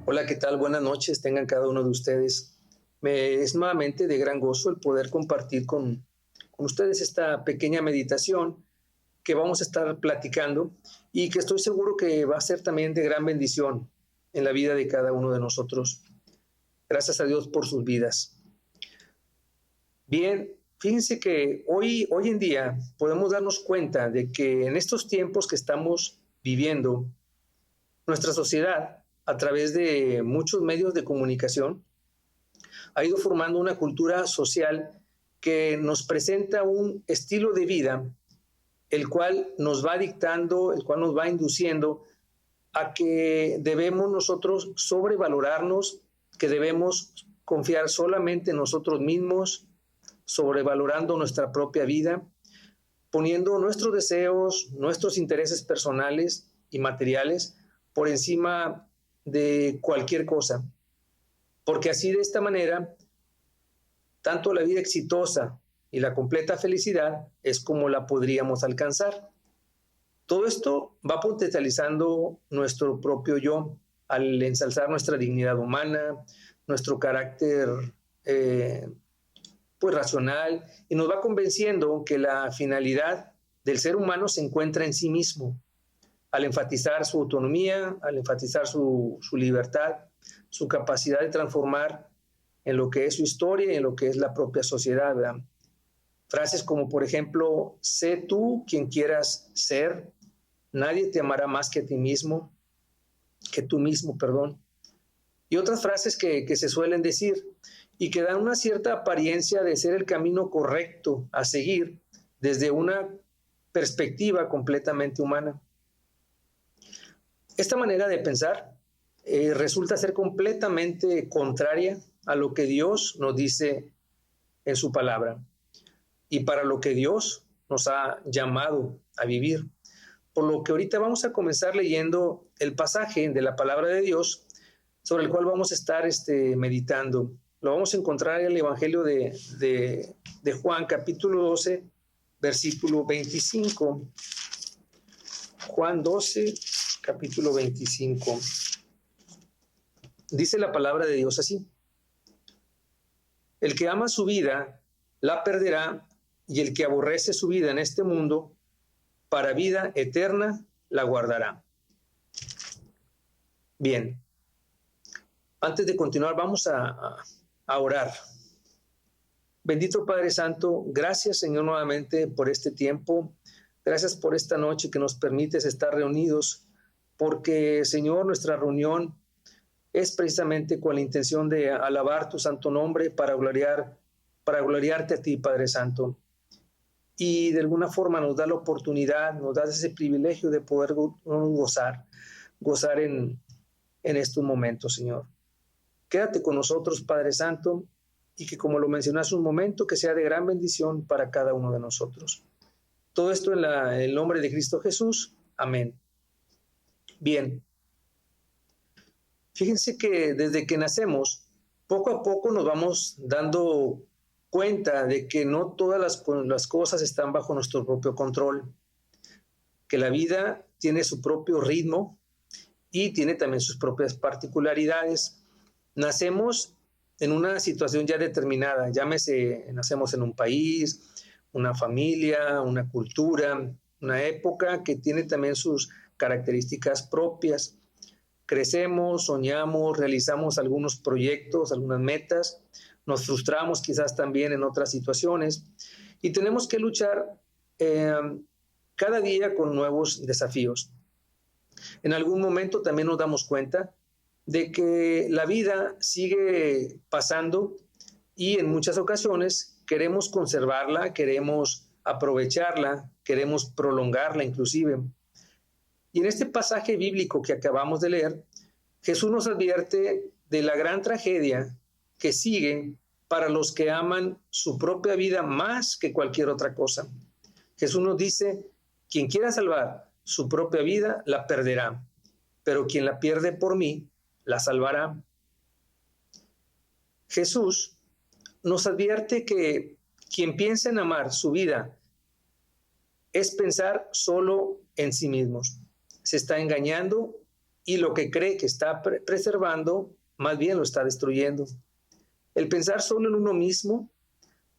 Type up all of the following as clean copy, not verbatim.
Hola, ¿qué tal? Buenas noches, tengan cada uno de ustedes. Me es nuevamente de gran gozo el poder compartir con ustedes esta pequeña meditación que vamos a estar platicando y que estoy seguro que va a ser también de gran bendición en la vida de cada uno de nosotros. Gracias a Dios por sus vidas. Bien, fíjense que hoy en día podemos darnos cuenta de que en estos tiempos que estamos viviendo, nuestra sociedad, a través de muchos medios de comunicación, ha ido formando una cultura social que nos presenta un estilo de vida, el cual nos va dictando, el cual nos va induciendo a que debemos nosotros sobrevalorarnos, que debemos confiar solamente en nosotros mismos, sobrevalorando nuestra propia vida, poniendo nuestros deseos, nuestros intereses personales y materiales por encima de cualquier cosa. Porque así, de esta manera, tanto la vida exitosa y la completa felicidad es como la podríamos alcanzar. Todo esto va potencializando nuestro propio yo al ensalzar nuestra dignidad humana, nuestro carácter racional, y nos va convenciendo que la finalidad del ser humano se encuentra en sí mismo, al enfatizar su autonomía, al enfatizar su libertad, su capacidad de transformar en lo que es su historia y en lo que es la propia sociedad, ¿verdad? Frases como, por ejemplo, sé tú quien quieras ser, nadie te amará más que a ti mismo, que tú mismo, perdón. Y otras frases que se suelen decir y que dan una cierta apariencia de ser el camino correcto a seguir desde una perspectiva completamente humana. Esta manera de pensar resulta ser completamente contraria a lo que Dios nos dice en su palabra y para lo que Dios nos ha llamado a vivir. Por lo que ahorita vamos a comenzar leyendo el pasaje de la palabra de Dios sobre el cual vamos a estar meditando. Lo vamos a encontrar en el Evangelio de Juan, capítulo 12, versículo 25. Juan 12, capítulo 25. Dice la palabra de Dios así: el que ama su vida la perderá, y el que aborrece su vida en este mundo, para vida eterna la guardará. Bien, antes de continuar vamos a orar. Bendito Padre Santo, gracias Señor nuevamente por este tiempo, gracias por esta noche que nos permites estar reunidos, porque Señor, nuestra reunión es precisamente con la intención de alabar tu santo nombre para gloriarte a ti, Padre Santo. Y de alguna forma nos da la oportunidad, nos da ese privilegio de poder gozar en estos momentos, Señor. Quédate con nosotros, Padre Santo, y que, como lo mencionaste un momento, que sea de gran bendición para cada uno de nosotros. Todo esto en el nombre de Cristo Jesús. Amén. Bien. Fíjense que desde que nacemos, poco a poco nos vamos dando cuenta de que no todas las cosas están bajo nuestro propio control, que la vida tiene su propio ritmo y tiene también sus propias particularidades. Nacemos en una situación ya determinada, llámese, nacemos en un país, una familia, una cultura, una época que tiene también sus características propias. Crecemos, soñamos, realizamos algunos proyectos, algunas metas, nos frustramos quizás también en otras situaciones y tenemos que luchar cada día con nuevos desafíos. En algún momento también nos damos cuenta de que la vida sigue pasando y en muchas ocasiones queremos conservarla, queremos aprovecharla, queremos prolongarla inclusive. Y en este pasaje bíblico que acabamos de leer, Jesús nos advierte de la gran tragedia que sigue para los que aman su propia vida más que cualquier otra cosa. Jesús nos dice: quien quiera salvar su propia vida la perderá, pero quien la pierde por mí la salvará. Jesús nos advierte que quien piensa en amar su vida es pensar solo en sí mismos. Se está engañando y lo que cree que está preservando, más bien lo está destruyendo. El pensar solo en uno mismo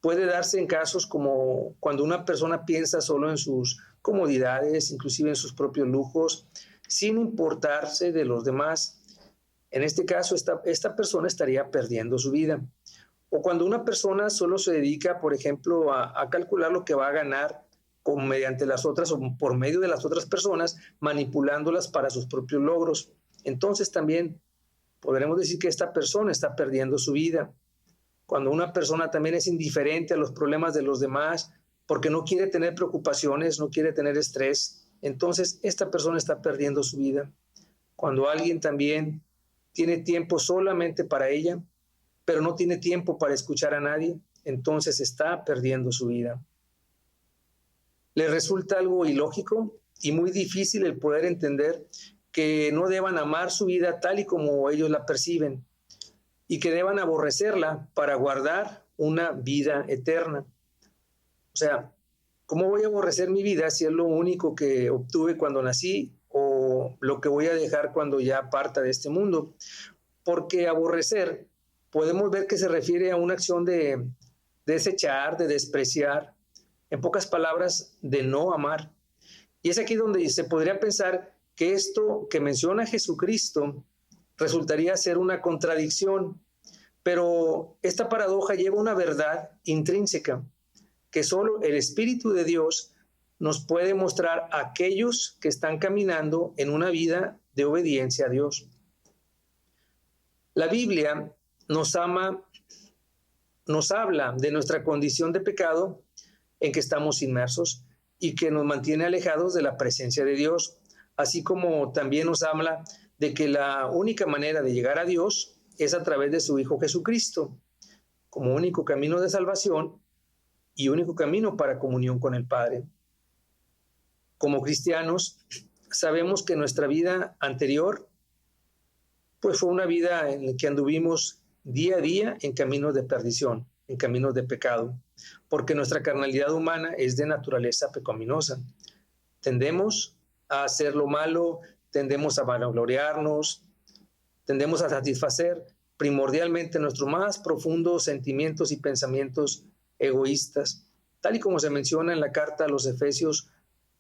puede darse en casos como cuando una persona piensa solo en sus comodidades, inclusive en sus propios lujos, sin importarse de los demás. En este caso, esta persona estaría perdiendo su vida. O cuando una persona solo se dedica, por ejemplo, a calcular lo que va a ganar mediante las otras o por medio de las otras personas, manipulándolas para sus propios logros. Entonces también podremos decir que esta persona está perdiendo su vida. Cuando una persona también es indiferente a los problemas de los demás, porque no quiere tener preocupaciones, no quiere tener estrés, entonces esta persona está perdiendo su vida. Cuando alguien también tiene tiempo solamente para ella, pero no tiene tiempo para escuchar a nadie, entonces está perdiendo su vida. Les resulta algo ilógico y muy difícil el poder entender que no deban amar su vida tal y como ellos la perciben y que deban aborrecerla para guardar una vida eterna. O sea, ¿cómo voy a aborrecer mi vida si es lo único que obtuve cuando nací o lo que voy a dejar cuando ya parta de este mundo? Porque aborrecer podemos ver que se refiere a una acción de desechar, de despreciar, en pocas palabras, de no amar. Y es aquí donde se podría pensar que esto que menciona Jesucristo resultaría ser una contradicción, pero esta paradoja lleva una verdad intrínseca que solo el Espíritu de Dios nos puede mostrar a aquellos que están caminando en una vida de obediencia a Dios. La Biblia nos habla de nuestra condición de pecado en que estamos inmersos y que nos mantiene alejados de la presencia de Dios, así como también nos habla de que la única manera de llegar a Dios es a través de su Hijo Jesucristo, como único camino de salvación y único camino para comunión con el Padre. Como cristianos, sabemos que nuestra vida anterior pues fue una vida en la que anduvimos día a día en caminos de perdición, en caminos de pecado, porque nuestra carnalidad humana es de naturaleza pecaminosa. Tendemos a hacer lo malo, tendemos a vanagloriarnos, tendemos a satisfacer primordialmente nuestros más profundos sentimientos y pensamientos egoístas, tal y como se menciona en la carta a los Efesios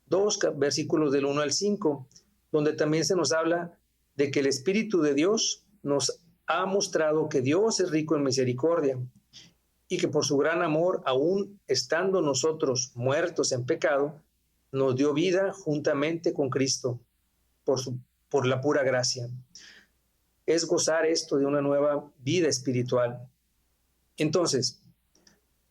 2, versículos del 1 al 5, donde también se nos habla de que el Espíritu de Dios nos ha mostrado que Dios es rico en misericordia y que por su gran amor, aún estando nosotros muertos en pecado, nos dio vida juntamente con Cristo por la pura gracia. Es gozar esto de una nueva vida espiritual. Entonces,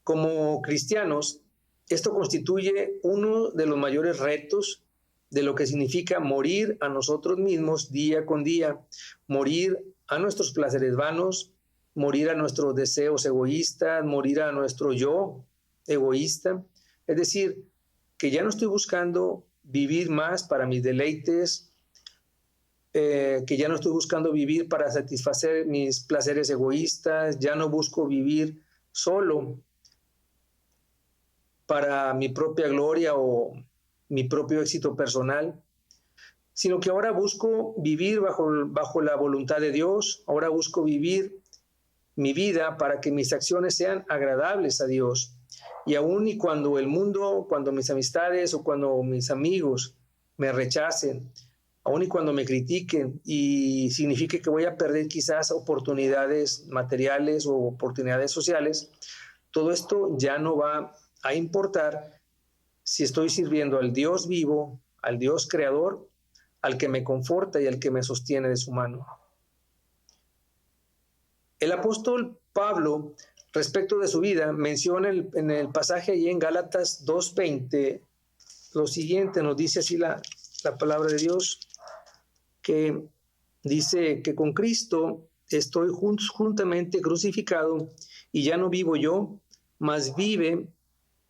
como cristianos, esto constituye uno de los mayores retos de lo que significa morir a nosotros mismos día con día, morir a nuestros placeres vanos, morir a nuestros deseos egoístas, morir a nuestro yo egoísta. Es decir, que ya no estoy buscando vivir más para mis deleites, que ya no estoy buscando vivir para satisfacer mis placeres egoístas, ya no busco vivir solo para mi propia gloria o mi propio éxito personal, sino que ahora busco vivir bajo la voluntad de Dios, ahora busco vivir mi vida para que mis acciones sean agradables a Dios. Y aun y cuando el mundo, cuando mis amistades o cuando mis amigos me rechacen, aun y cuando me critiquen y signifique que voy a perder quizás oportunidades materiales o oportunidades sociales, todo esto ya no va a importar si estoy sirviendo al Dios vivo, al Dios creador, al que me conforta y al que me sostiene de su mano. El apóstol Pablo, respecto de su vida, menciona en el pasaje ahí en Gálatas 2:20 lo siguiente, nos dice así la palabra de Dios, que dice que con Cristo estoy juntamente crucificado y ya no vivo yo, mas vive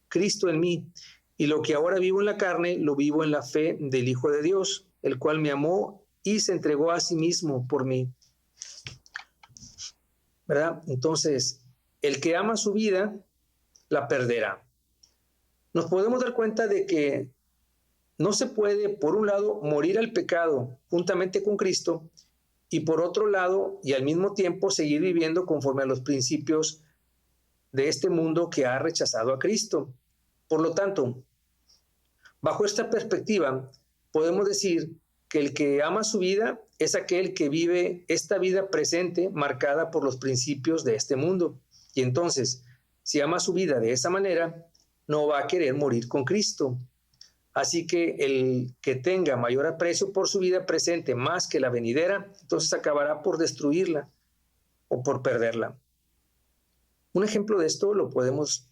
Cristo en mí. Y lo que ahora vivo en la carne, lo vivo en la fe del Hijo de Dios, el cual me amó y se entregó a sí mismo por mí. ¿Verdad? Entonces, el que ama su vida, la perderá. Nos podemos dar cuenta de que no se puede, por un lado, morir al pecado juntamente con Cristo y por otro lado, y al mismo tiempo, seguir viviendo conforme a los principios de este mundo que ha rechazado a Cristo. Por lo tanto, bajo esta perspectiva, podemos decir que el que ama su vida es aquel que vive esta vida presente marcada por los principios de este mundo. Y entonces, si ama su vida de esa manera, no va a querer morir con Cristo. Así que el que tenga mayor aprecio por su vida presente más que la venidera, entonces acabará por destruirla o por perderla. Un ejemplo de esto lo podemos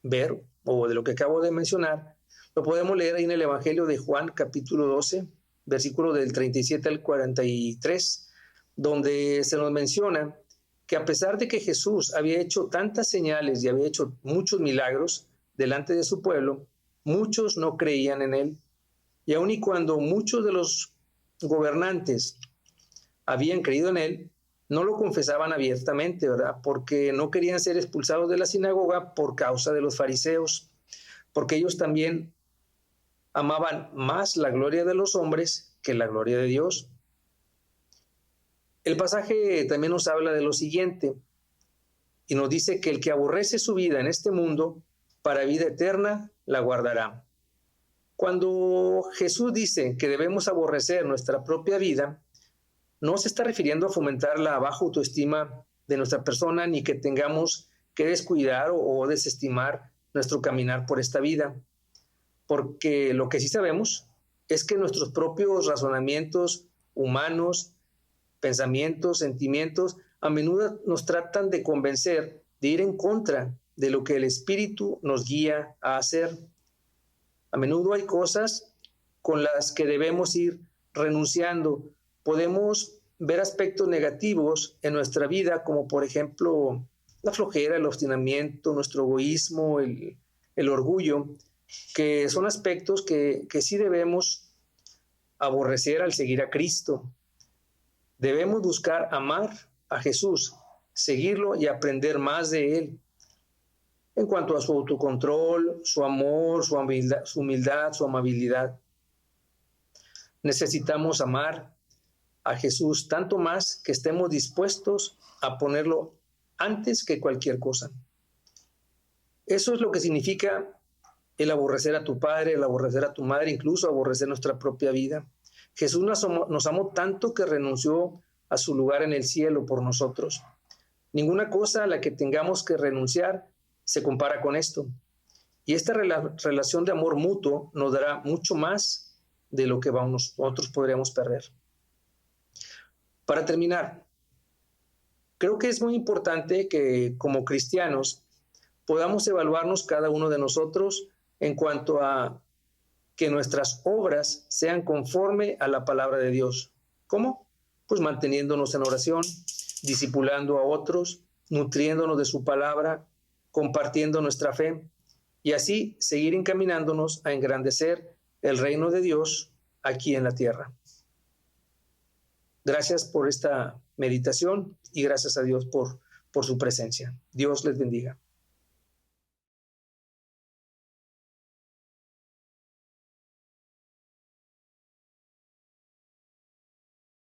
ver, o de lo que acabo de mencionar, lo podemos leer ahí en el Evangelio de Juan, capítulo 12, versículo del 37 al 43, donde se nos menciona que a pesar de que Jesús había hecho tantas señales y había hecho muchos milagros delante de su pueblo, muchos no creían en él. Y aun y cuando muchos de los gobernantes habían creído en él, no lo confesaban abiertamente, ¿verdad? Porque no querían ser expulsados de la sinagoga por causa de los fariseos, porque ellos también amaban más la gloria de los hombres que la gloria de Dios. El pasaje también nos habla de lo siguiente, y nos dice que el que aborrece su vida en este mundo, para vida eterna la guardará. Cuando Jesús dice que debemos aborrecer nuestra propia vida, no se está refiriendo a fomentar la baja autoestima de nuestra persona, ni que tengamos que descuidar o desestimar nuestro caminar por esta vida, porque lo que sí sabemos es que nuestros propios razonamientos humanos, pensamientos, sentimientos, a menudo nos tratan de convencer de ir en contra de lo que el Espíritu nos guía a hacer. A menudo hay cosas con las que debemos ir renunciando. Podemos ver aspectos negativos en nuestra vida, como por ejemplo la flojera, el obstinamiento, nuestro egoísmo, el orgullo, que son aspectos que sí debemos aborrecer al seguir a Cristo. Debemos buscar amar a Jesús, seguirlo y aprender más de Él en cuanto a su autocontrol, su amor, su humildad, su amabilidad. Necesitamos amar a Jesús tanto más que estemos dispuestos a ponerlo antes que cualquier cosa. Eso es lo que significa el aborrecer a tu padre, el aborrecer a tu madre, incluso aborrecer nuestra propia vida. Jesús nos amó tanto que renunció a su lugar en el cielo por nosotros. Ninguna cosa a la que tengamos que renunciar se compara con esto. Y esta relación de amor mutuo nos dará mucho más de lo que nosotros podríamos perder. Para terminar, creo que es muy importante que como cristianos podamos evaluarnos cada uno de nosotros en cuanto a que nuestras obras sean conforme a la palabra de Dios. ¿Cómo? Pues manteniéndonos en oración, discipulando a otros, nutriéndonos de su palabra, compartiendo nuestra fe y así seguir encaminándonos a engrandecer el reino de Dios aquí en la tierra. Gracias por esta meditación y gracias a Dios por su presencia. Dios les bendiga.